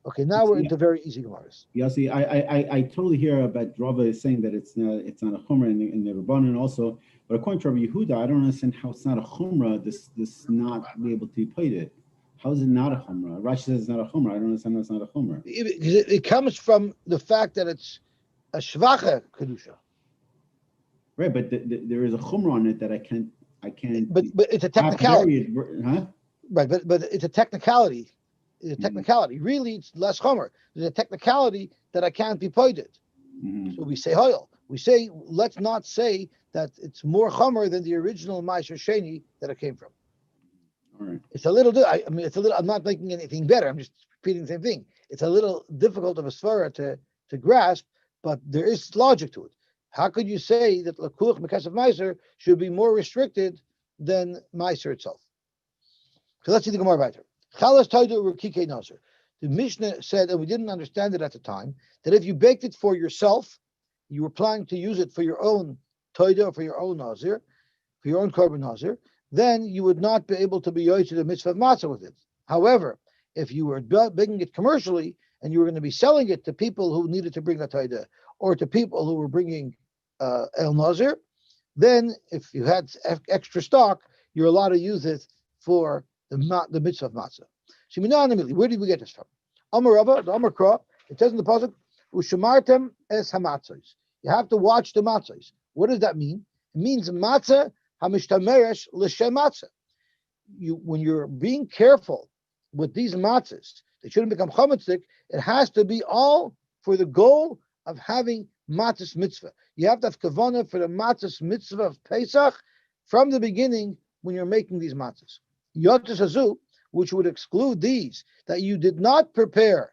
Okay, now we're into very easy gemaras. Yosy, I totally hear about Rava is saying that it's not a chumrah in the Rabbanan also, but according to Rabbi Yehuda, I don't understand how it's not a chumrah. This not be able to be played it. How is it not a chumrah? Rashi says it's not a chumrah. I don't understand how it's not a chumrah. It comes from the fact that it's a shvacha kedusha. Right, but there is a chumrah on it that I can't. But it's a technicality. Huh? Right, but it's a technicality It's a technicality. Really, it's less chomer. There's a technicality that I can't be poided. So we say hoil. We say, let's not say that it's more chomer than the original Ma'aser Sheni that it came from. All right. It's a little, it's a little, I'm not making anything better. I'm just repeating the same thing. It's a little difficult of a svara to grasp, but there is logic to it. How could you say that Lakuch Mekasef Meiser should be more restricted than Meiser itself? So let's see the Gemara weiter. Chalas Taidu Rukike Nazir. The Mishnah said, and we didn't understand it at the time, that if you baked it for yourself, you were planning to use it for your own Taidu or for your own Nazir, for your own Korban Nazir, then you would not be able to be Yosy the mitzvah of Matzah with it. However, if you were baking it commercially and you were going to be selling it to people who needed to bring a Taidu or to people who were bringing El Nazir, then if you had extra stock, you're allowed to use it for the mitzvah of Matzah. Where did we get this from? Amar Rava, the Amar Kra, it says in the pasuk, "Ushamartem es hamatzos." You have to watch the matzahs. What does that mean? It means matzah hamishtameresh l'shem matzah. When you're being careful with these matzahs, they shouldn't become chametzik. It has to be all for the goal of having matzahs mitzvah. You have to have kavanah for the matzahs mitzvah of Pesach from the beginning when you're making these matzahs. Yotus hazu, which would exclude these that you did not prepare,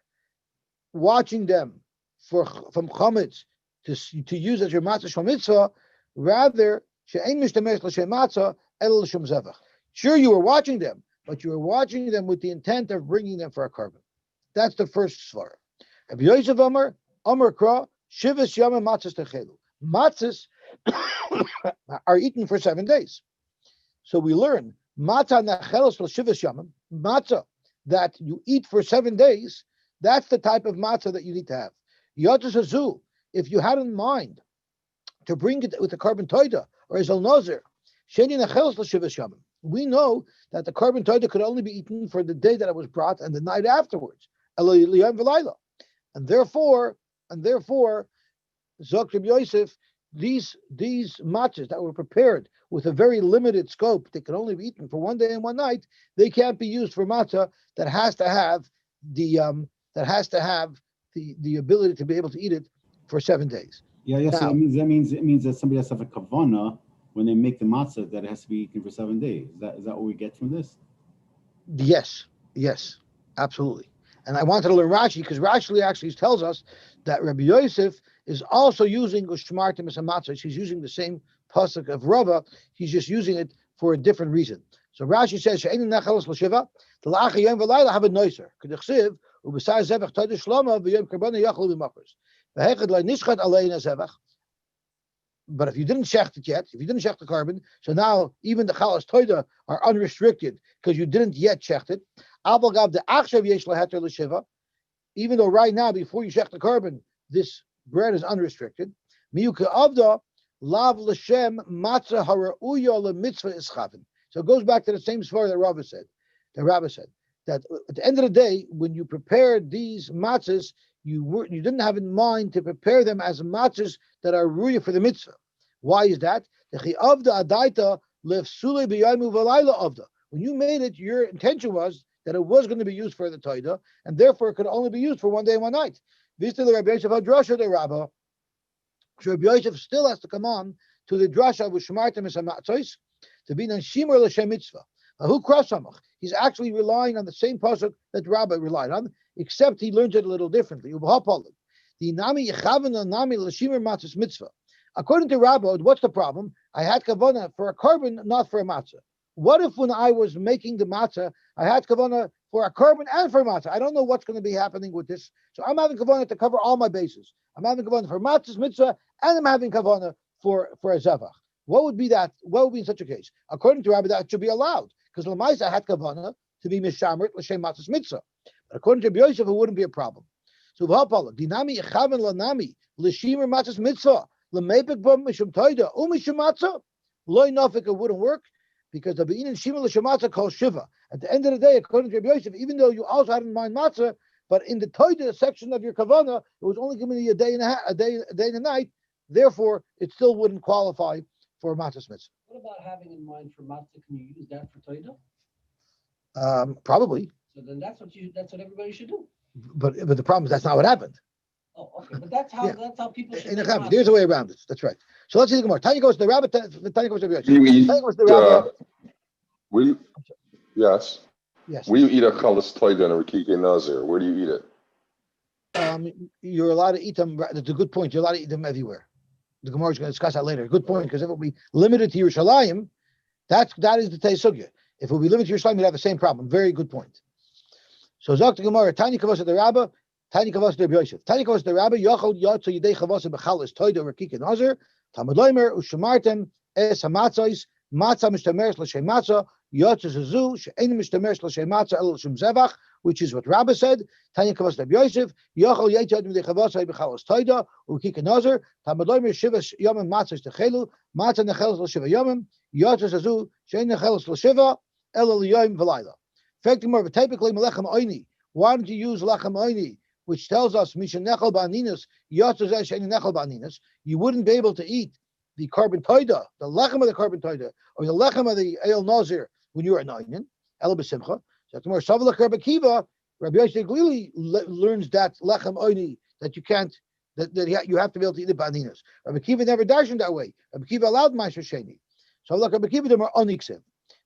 watching them from chametz to use as your matzah shel mitzvah, rather she'ein mishtamesh l'shem matzah el l'shem zevach. Sure, you were watching them, but you were watching them with the intent of bringing them for a korban. That's the first svara. Rabbi Yosef Amar Kra shivas yamim matzahs techelu. Matzahs are eaten for 7 days. So we learn matzah nachelos l'shivas yamim, matzah that you eat for 7 days. That's the type of matzah that you need to have. Yotus hazu, if you had in mind to bring it with the korban toida or as al nazir, sheni nachelos l'shivas yamim. We know that the korban toida could only be eaten for the day that it was brought and the night afterwards. And therefore, Zok Rabbi Yosef, these matzahs that were prepared with a very limited scope, they can only be eaten for 1 day and 1 night. They can't be used for matzah that has to have the ability to be able to eat it for 7 days. Yeah. Now, So that means that somebody has to have a kavana when they make the matzah that it has to be eaten for 7 days. Is that what we get from this? Yes, absolutely. And I wanted to learn Rashi because Rashi actually tells us that Rabbi Yosef is also using Ushmartim as a matzah. He's using the same pasuk of Rava. He's just using it for a different reason. So Rashi says, "She'ein nachalos l'shiva, t'la'ach yom v'layla have a noiser. K'dechsiv u'b'sar zevach todesh shlama v'yom karbana yachlu v'makros. V'hechad la'nishchat alein zevach." But if you didn't shecht it yet, if you didn't shecht the korban, so now even the chalas toida are unrestricted because you didn't yet shecht it. Even though right now, before you shecht the korban, this bread is unrestricted. So it goes back to the same svara that Rabbi said. The Rabbi said that at the end of the day, when you prepared these matzahs, you didn't have in mind to prepare them as matzahs that are ruya for the mitzvah. Why is that? When you made it, your intention was that it was going to be used for the toida, and therefore it could only be used for 1 day and 1 night. This is the Rabbi Yosef Hadrasha the Rabbi. So Rabbi Yosef still has to come on to the drasha with Shmartim es hamatzos to be nan shimur l'shem mitzvah. Who krasamach? He's actually relying on the same pasuk that Rabbi relied on, except he learns it a little differently. The nami yechaven nami l'shimur matzos mitzvah. According to Rabbi, what's the problem? I had kavanah for a korban, not for a matzah. What if when I was making the matzah, I had kavanah for a korban and for a matzah? I don't know what's going to be happening with this. So I'm having kavanah to cover all my bases. I'm having kavanah for matzah's mitzvah, and I'm having kavanah for a zevach. What would be that? What would be in such a case? According to Rabbi, that should be allowed because Lamaisa had kavanah to be mishamrit l'shem matzah's mitzvah. But according to Rabbi Yosef, it wouldn't be a problem. So dinami echaven lanami l'shimer matzah's mitzvah l'meipik b'm mishum toida u'mishum matzah loy nafik. It wouldn't work because the bein and shimer l'shem matzah called shiva. At the end of the day, according to Rabbi Yosef, even though you also had in mind matzah, but in the toida section of your kavanah, it was only giving you a day and a night. Therefore, it still wouldn't qualify for matzah's mitzvah. What about having in mind for matzah? Can you use that for toida? Probably, So then that's what everybody should do. but the problem is that's not what happened. Oh, okay, but that's Yeah. how people should. In the make Chaim, there's a way around it. That's right. So let's see the Gemara. Tanya goes to the rabbi. Tanya goes to the rabbi. You eat, Tanya goes to the rabbi. yes. Yes. Where do you eat a chalas toida and a rikike nazir? Where do you eat it? You're allowed to eat them. That's a good point. You're allowed to eat them everywhere. The Gemara is going to discuss that later. Good point, because if it will be limited to Yerushalayim, that is the Teisugya. If it will be limited to Yerushalayim, you'd have the same problem. Very good point. So Zok the Gemara, Tanya Kavos the Rabbi, Tanya Kavos the Rabbi Yosef. Tanya Kavos the Rabbi, Yochel Yotzo Yidei Chavos Bechalas Toida Rikike Nazir, Talmud Loimer Ushamartem Es Hamatzos Matzah Mishtameres L'Shem Matzah Yotzo Zazu She'ein Mishtameres L'Shem Matzah El L'Shem Zevach, which is what Rabbi said. Tanya Kavos the Rabbi Yosef, Yochel Yotzo Yidei Chavos Bechalas Toida Rikike Nazir, Talmud Loimer Shiva Yomim Matzos Techelu Matzah Nechelos L'Shiva Yomim Yotzo Zazu She'ein Nechelos L'Shiva El L'Yom V'Layla. Typically, melechem oini. Why don't you use lechem oini, which tells us mishen nechel ba'aninas yotzei she'eni nechel ba'aninas? You wouldn't be able to eat the carbon toida, the lechem of the carbon toida, or the lechem of the el nazir when you are an oinin. El b'simcha. So tomorrow, Savalach Rabbi Kiva, Rabbi Yossi clearly learns that lechem oini that you can't, that you have to be able to eat the ba'aninas. Rabbi Kiva never dashed that way. Rabbi Kiva allowed ma'aser sheni. Savalach Rabbi Kiva dem are oniksim.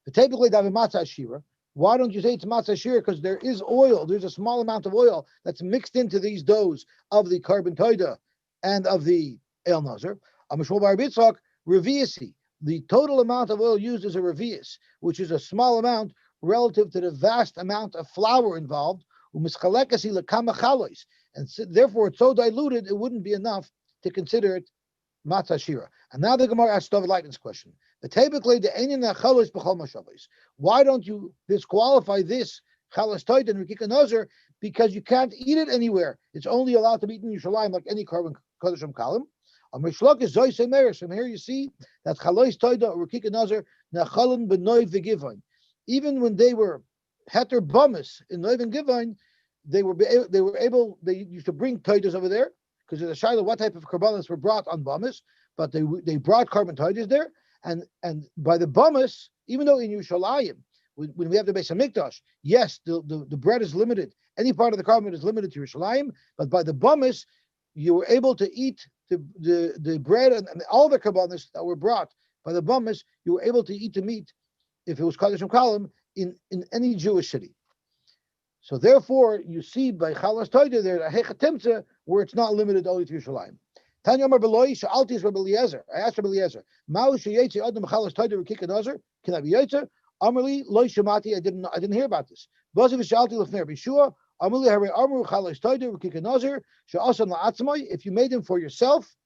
But typically, davi matzah shira. Why don't you say it's matzah shir? Because there is oil. There's a small amount of oil that's mixed into these doughs of the carbon toida and of the el nazir. Amishmol bar bitzak reviasi. The total amount of oil used is a revius, which is a small amount relative to the vast amount of flour involved. Umischalekasi lekama chalois, and therefore it's so diluted it wouldn't be enough to consider it matzah shira. And now the Gemara asks David Lightning's question. Why don't you disqualify this chalas toida and rikika nazir? Because you can't eat it anywhere. It's only allowed to be eaten in Yerushalayim like any carbon kodeshim kalim. Is Zoyse Meres. From here you see that chalas toida or rikika nazir nachalin benoiv v'givon. Even when they were heter bamis in noiv and givon, they used to bring toidas over there because there's a shiloh what type of karbanos were brought on bamis, but they brought carbon toidas there. And by the bamas, even though in Yerushalayim, when we have the Beis Hamikdash, yes, the bread is limited. Any part of the carbon is limited to Yerushalayim, but by the bamas, you were able to eat the bread and all the karbanos that were brought by the bamas. You were able to eat the meat if it was kaddish kalim in any Jewish city. So therefore, you see by chalas toida there a hechatimtza where it's not limited only to Yerushalayim. Tanya Amar Beloi, Sha'alti is Rabbi Eliezer. I asked Rabbi Eliezer, Ma'u sheyetzi adam chalas toida rikika nazir, can I be yetzer? Amarli loy shamati, I didn't hear about this. Baziv Sha'alti lefnei Rabbi Shua, Amarli hare amru chalas toida rikika nazir, she'asan la'atzmai, if you made them for yourself,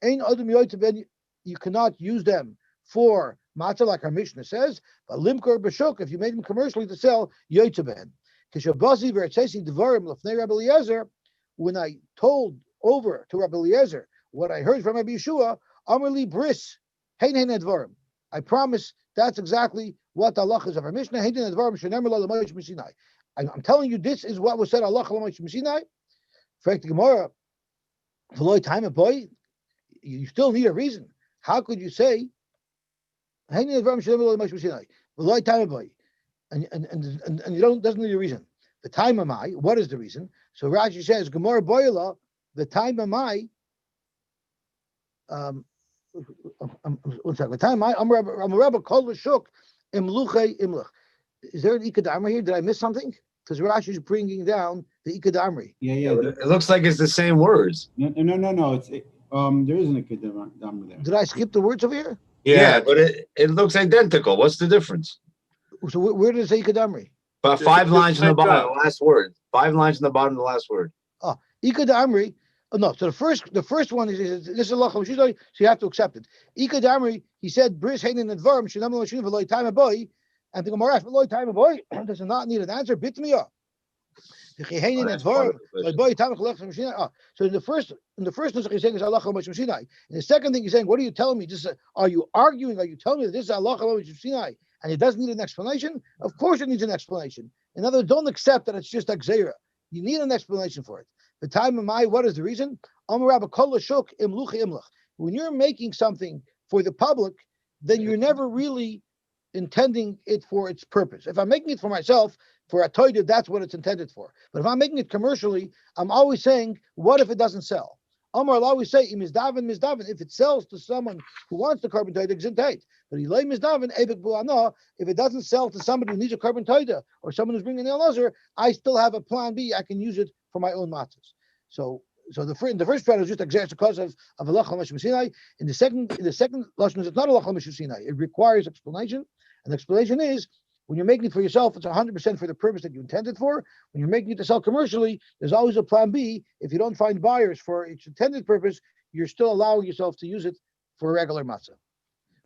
ein adam yoytze ben, you cannot use them for matzah like our Mishnah says, but limkor b'shuk, if you made them commercially to sell, yoytze ben. Kishabazi v'ertzesi devarim lefnei Rabbi Eliezer, when I told over to Rabbi Eliezer what I heard from Rabbi Yeshua, Amarli bris, hein advarim. I promise that's exactly what the halach is of our Mishnah. Hein advarim shenemar lo l'moish m'sinai. I'm telling you, this is what was said halach l'moish m'sinai. Fact Gemara, v'loy time boy, you still need a reason. How could you say hein advarim shenemar lo l'moish m'sinai? V'loy time boy, and you doesn't need a reason. The time am I? What is the reason? So Rashi says Gemara boyla. The time am I? One second. The time I'm a rebbe called Lashuk Imluche Imluch. Is there an Ikadamri here? Did I miss something? Because Rashi is bringing down the Ikadamri. Yeah. It looks like it's the same words. No. It's there isn't a kedamri there. Did I skip the words over here? Yeah, but it looks identical. What's the difference? So where does it say Ikadamri? But five lines in the bottom, the last word. 5 lines in the bottom of the last word. Oh, Ikadamri. Oh, no, so the first one is this is Allah, so you have to accept it. Ikadamri, he said, Bris Hainin Advarim, Shinam Lashim Veloy Time a boy, and the Gemara Veloy Time a boy does not need an answer. Bit me up. So in the first nusach he's saying is Allah Sinai. And the second thing he's saying, what are you telling me? Are you arguing? Are you telling me that this is Allah Sinai and it doesn't need an explanation? Of course it needs an explanation. In other words, don't accept that it's just like Zera. You need an explanation for it. The time of my, what is the reason? When you're making something for the public, then you're never really intending it for its purpose. If I'm making it for myself, for a toida, that's what it's intended for. But if I'm making it commercially, I'm always saying, what if it doesn't sell? Omar will always say, mizdaven, if it sells to someone who wants the carbon toida, gesundheit. But if it doesn't sell to somebody who needs a carbon toida or someone who's bringing the elazar, I still have a plan B. I can use it for my own matzahs. So the first part is just exactly because of halach l'mishum Sinai. In the second lashon, it's not halach l'mishum Sinai. It requires explanation, and the explanation is when you're making it for yourself, it's 100% for the purpose that you intended for. When you're making it to sell commercially, there's always a plan B. If you don't find buyers for its intended purpose, you're still allowing yourself to use it for a regular matzah,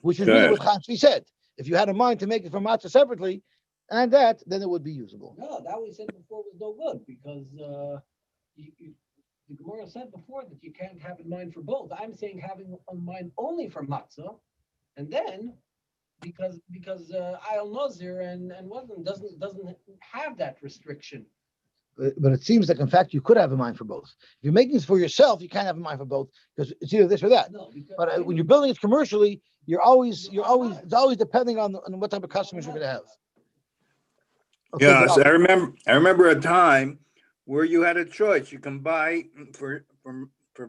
which is really what Chatzvi said. If you had a mind to make it for matzah separately, and that, then it would be usable. No, that we said before was no good because the Gemara said before that you can't have in mind for both. I'm saying having in mind only for matzah, and then because Ayal Nazir and wasn't doesn't have that restriction. But it seems like in fact you could have in mind for both. If you're making this for yourself, you can't have in mind for both because it's either this or that. No, but when you're building it commercially, it's always depending on what type of customers you're going to have. Okay, Yes, I remember a time where you had a choice. You can buy for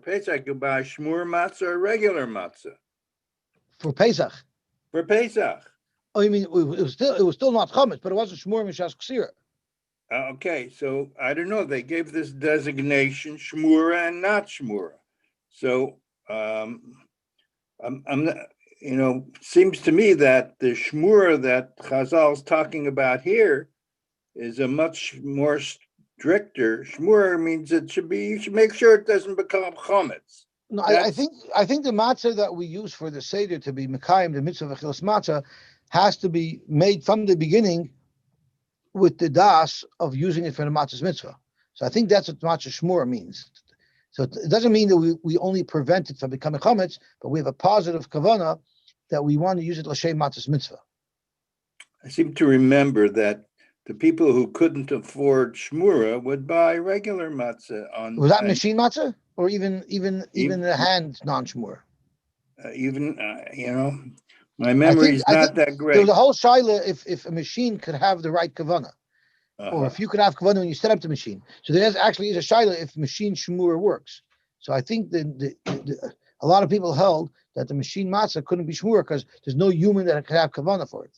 Pesach, you buy shmur matzah or regular matzah. For Pesach. For Pesach. Oh, you mean it was still not chametz, but it wasn't shmur mishas ksira. Okay, so I don't know. They gave this designation shmura and not shmura. So I'm not, seems to me that the shmura that Chazal is talking about here is a much more stricter. Shmura means you should make sure it doesn't become chametz. No, I think the matzah that we use for the seder to be mekayim, the mitzvah of achilas matzah, has to be made from the beginning with the das of using it for the matzah's mitzvah. So I think that's what matzah shmura means. So it doesn't mean that we only prevent it from becoming chametz, but we have a positive kavanah that we want to use it l'shem matzah's mitzvah. I seem to remember that the people who couldn't afford shmura would buy regular matzah on. Was that machine matzah or even the hand non-shmura? My memory is not that great. There was a whole shaila if a machine could have the right kavanah, or if you could have kavanah when you set up the machine. So there actually is a shaila if machine shmura works. So I think a lot of people held that the machine matzah couldn't be shmura because there's no human that could have kavanah for it.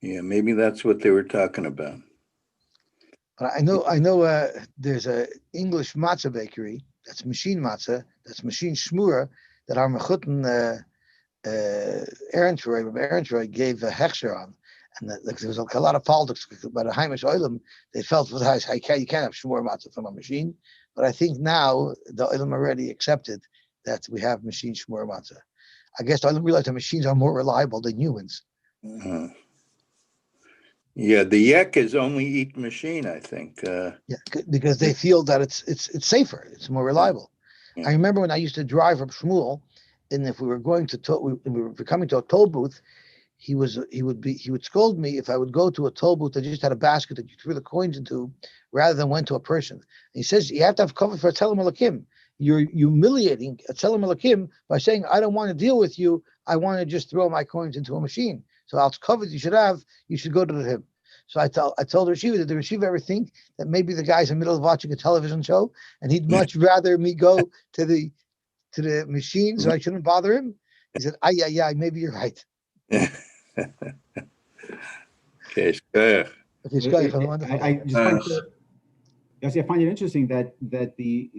Yeah, maybe that's what they were talking about. But I know. There's a English matzah bakery that's machine matzah, that's machine shmura that our mechutin Aaron Troy gave a hechsher on, and there was a lot of politics about a Haimish Oilam. They felt for the house, you can't have shmur matzah from a machine, but I think now the Oilam already accepted that we have machine shmur matzah. I guess the Oilam realized that machines are more reliable than humans. Yeah, the yek is only eat machine, I think. Because they feel that it's safer, it's more reliable. Yeah. I remember when I used to drive from Shmuel, and if we were going to we were coming to a toll booth, he would scold me if I would go to a toll booth that just had a basket that you threw the coins into, rather than went to a person. And he says you have to have cover for a tzelem alakim. You're humiliating a tzelem alakim by saying I don't want to deal with you. I want to just throw my coins into a machine. So I'll cover you should go to him. So I told the Rishiva, did the Rishiva ever think that maybe the guy's in the middle of watching a television show and he'd much rather me go to the machine so I shouldn't bother him? He said, yeah, maybe you're right. Okay, I find it interesting that the